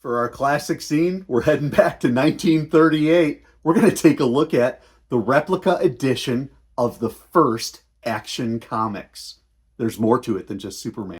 For our classic zine, we're heading back to 1938. We're going to take a look at the replica edition of the first Action Comics. There's more to it than just Superman.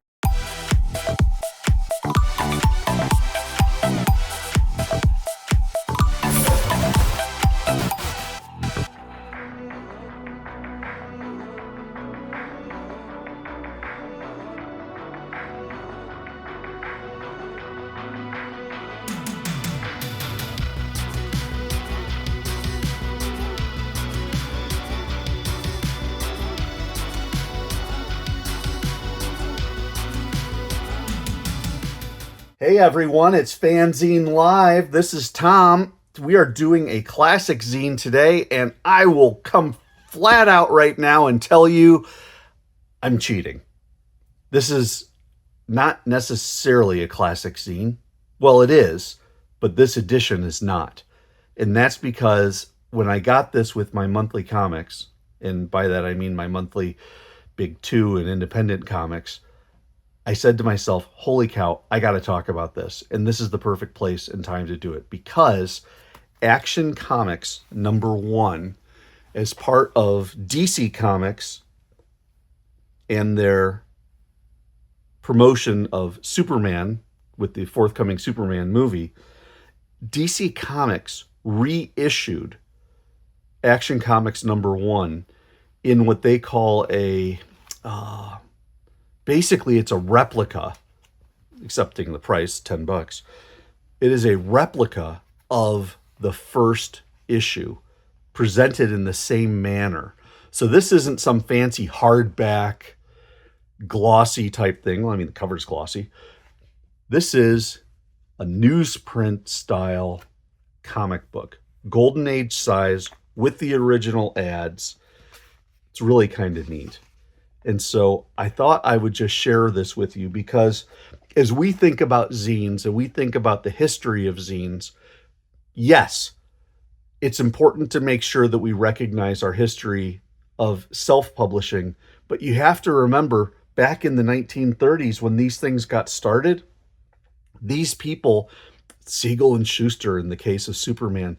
Hey everyone, it's FANzine Live. This is Tom. We are doing a classic zine today, and I will come flat out right now and tell you I'm cheating. This is not necessarily a classic zine. Well, it is, but this edition is not. And that's because when I got this with my monthly comics, and by that I mean my monthly Big Two and independent comics, I said to myself, holy cow, I got to talk about this. And this is the perfect place and time to do it because Action Comics #1, as part of DC Comics and their promotion of Superman with the forthcoming Superman movie, DC Comics reissued Action Comics #1 in what they call a... basically, it's a replica, excepting the price, $10. It is a replica of the first issue, presented in the same manner. So this isn't some fancy hardback, glossy type thing. Well, I mean, the cover's glossy. This is a newsprint style comic book, Golden Age size with the original ads. It's really kind of neat. And so I thought I would just share this with you because as we think about zines and we think about the history of zines, yes, it's important to make sure that we recognize our history of self-publishing. But you have to remember back in the 1930s when these things got started, these people, Siegel and Schuster in the case of Superman,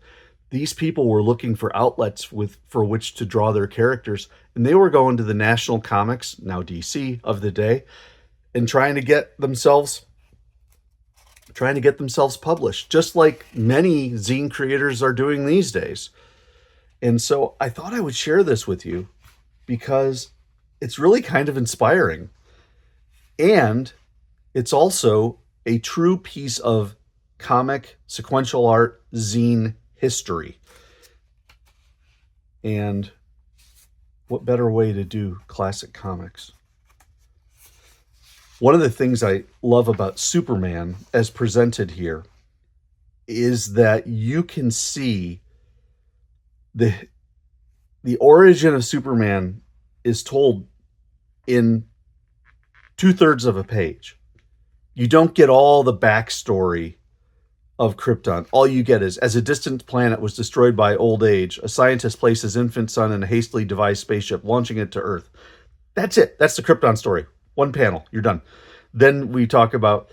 these people were looking for outlets for which to draw their characters, and they were going to the National Comics, now DC, of the day, and trying to get themselves published, just like many zine creators are doing these days. And so I thought I would share this with you because it's really kind of inspiring. And it's also a true piece of comic sequential art zine history. And what better way to do classic comics? One of the things I love about Superman as presented here is that you can see the origin of Superman is told in 2/3 of a page. You don't get all the backstory of Krypton. All you get is, as a distant planet was destroyed by old age, a scientist placed his infant son in a hastily devised spaceship, launching it to Earth. That's it. That's the Krypton story. One panel. You're done. Then we talk about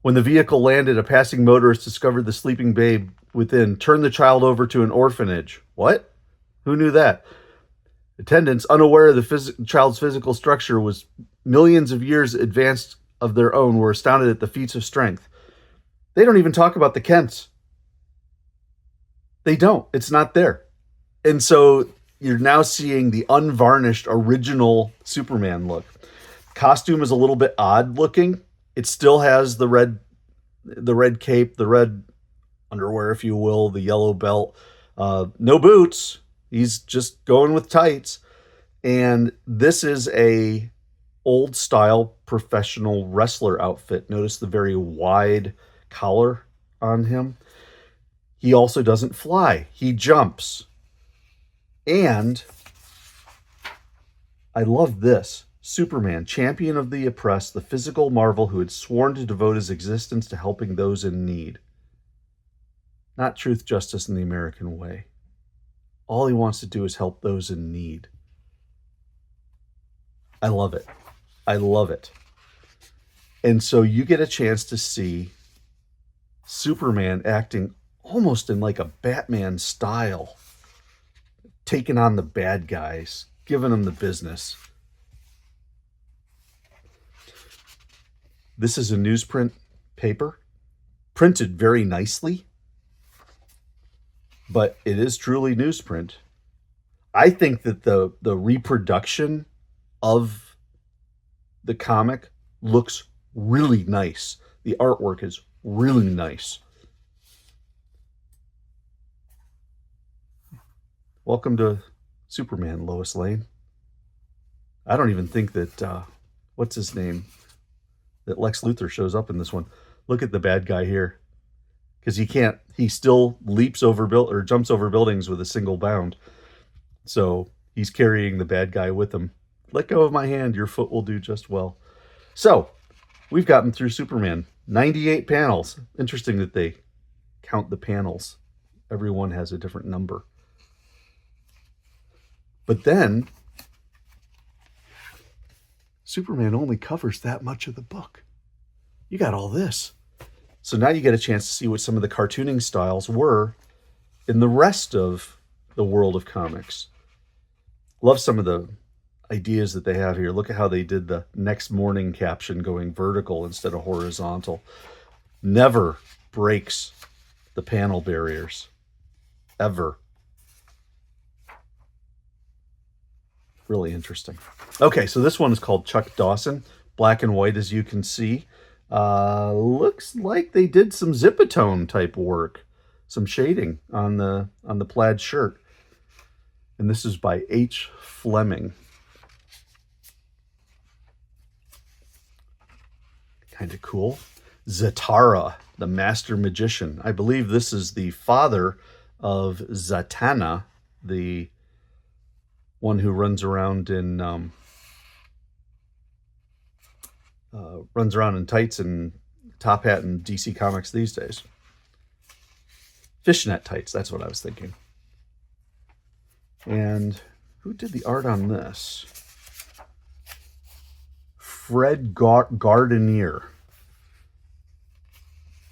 when the vehicle landed, a passing motorist discovered the sleeping babe within, turned the child over to an orphanage. What? Who knew that? Attendants, unaware of the child's physical structure, was millions of years advanced of their own, were astounded at the feats of strength. They don't even talk about the Kents. They don't. It's not there. And so you're now seeing the unvarnished original Superman look. Costume is a little bit odd looking. It still has the red cape, the red underwear, if you will, the yellow belt. No boots. He's just going with tights. And this is a old style professional wrestler outfit. Notice the very wide collar on him. He also doesn't fly. He jumps. And I love this. Superman, champion of the oppressed, the physical marvel who had sworn to devote his existence to helping those in need. Not truth, justice, and the American way. All he wants to do is help those in need. I love it. I love it. And so you get a chance to see Superman acting almost in like a Batman style, taking on the bad guys, giving them the business. This is a newsprint paper, printed very nicely, but it is truly newsprint. I think that the reproduction of the comic looks really nice. The artwork is really nice. Welcome to Superman, Lois Lane. I don't even think that, what's his name? That Lex Luthor shows up in this one. Look at the bad guy here. Because he still leaps over or jumps over buildings with a single bound. So he's carrying the bad guy with him. Let go of my hand, your foot will do just well. So we've gotten through Superman. 98 panels. Interesting that they count the panels. Everyone has a different number. But then Superman only covers that much of the book. You got all this. So now you get a chance to see what some of the cartooning styles were in the rest of the world of comics. Love some of the ideas that they have here. Look at how they did the next morning caption going vertical instead of horizontal. Never breaks the panel barriers. Ever. Really interesting. Okay, so this one is called Chuck Dawson. Black and white, as you can see. Looks like they did some zipatone type work. Some shading on the plaid shirt. And this is by H. Fleming. Kind of cool. Zatara, the master magician. I believe this is the father of Zatanna, the one who runs around in tights and top hat in DC Comics these days. Fishnet tights, that's what I was thinking. And who did the art on this? Fred Gardenier.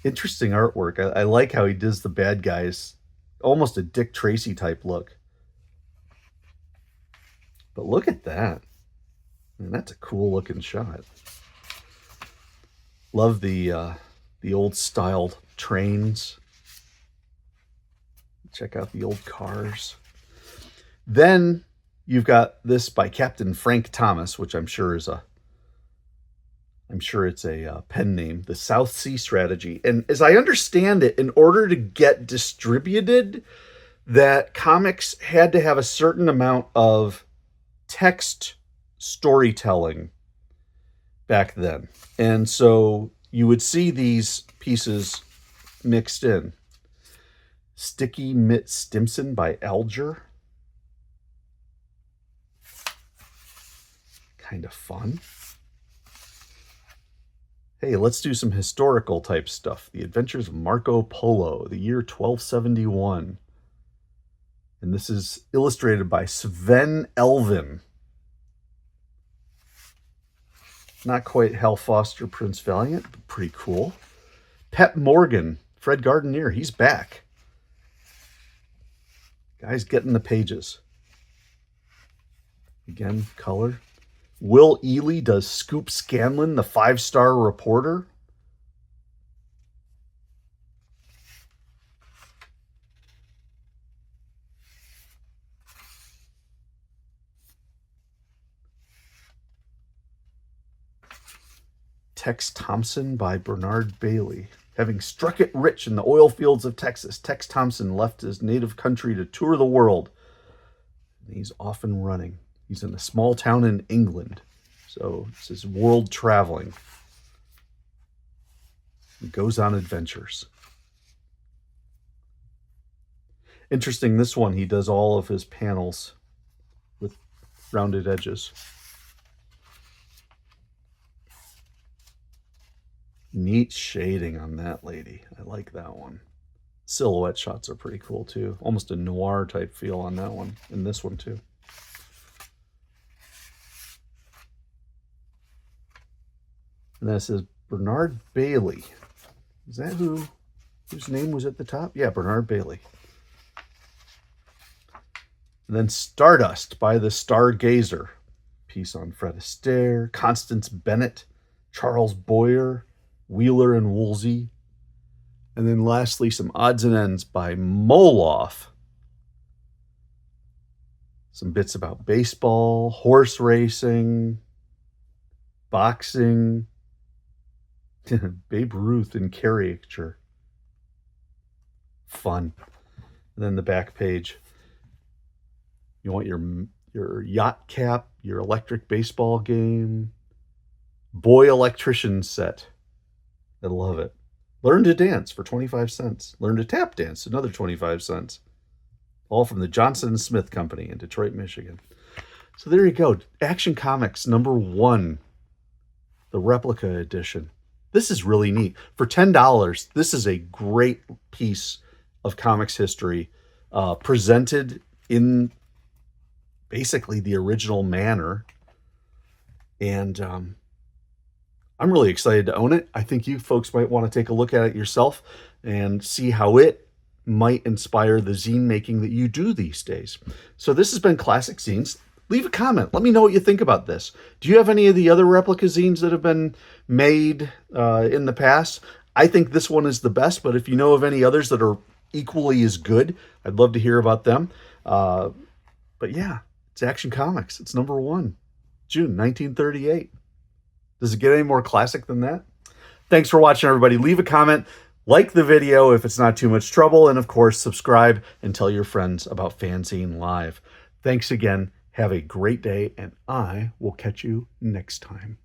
Interesting artwork. I like how he does the bad guys. Almost a Dick Tracy type look. But look at that. I mean, that's a cool looking shot. Love the old styled trains. Check out the old cars. Then you've got this by Captain Frank Thomas, which I'm sure it's a pen name, the South Sea Strategy. And as I understand it, in order to get distributed, that comics had to have a certain amount of text storytelling back then. And so you would see these pieces mixed in. Sticky Mitt Stimson by Alger. Kind of fun. Hey, let's do some historical type stuff. The Adventures of Marco Polo, the year 1271. And this is illustrated by Sven Elvin. Not quite Hal Foster, Prince Valiant, but pretty cool. Pep Morgan, Fred Gardenier, he's back. Guy's getting the pages. Again, color. Will Ely does Scoop Scanlon, the 5-star reporter. Tex Thompson by Bernard Bailey. Having struck it rich in the oil fields of Texas, Tex Thompson left his native country to tour the world. And he's off and running. He's in a small town in England. So this is world traveling. He goes on adventures. Interesting, this one, he does all of his panels with rounded edges. Neat shading on that lady. I like that one. Silhouette shots are pretty cool too. Almost a noir type feel on that one. And this one too. And that says Bernard Bailey. Is that who whose name was at the top? Yeah, Bernard Bailey. And then Stardust by the Stargazer. Piece on Fred Astaire, Constance Bennett, Charles Boyer, Wheeler and Woolsey. And then lastly, some odds and ends by Moloff. Some bits about baseball, horse racing, boxing, Babe Ruth in caricature. Fun. And then the back page. You want your yacht cap, your electric baseball game, boy electrician set. I love it. Learn to dance for 25 cents. Learn to tap dance, another 25 cents. All from the Johnson & Smith Company in Detroit, Michigan. So there you go. Action Comics #1, the replica edition. This is really neat. For $10, this is a great piece of comics history, presented in basically the original manner. And I'm really excited to own it. I think you folks might want to take a look at it yourself and see how it might inspire the zine making that you do these days. So this has been Classic Zines. Leave a comment. Let me know what you think about this. Do you have any of the other replica zines that have been made in the past? I think this one is the best, but if you know of any others that are equally as good, I'd love to hear about them. But yeah, it's Action Comics. It's #1, June 1938. Does it get any more classic than that? Thanks for watching, everybody. Leave a comment, like the video if it's not too much trouble, and of course, subscribe and tell your friends about FANzine Live. Thanks again. Have a great day, and I will catch you next time.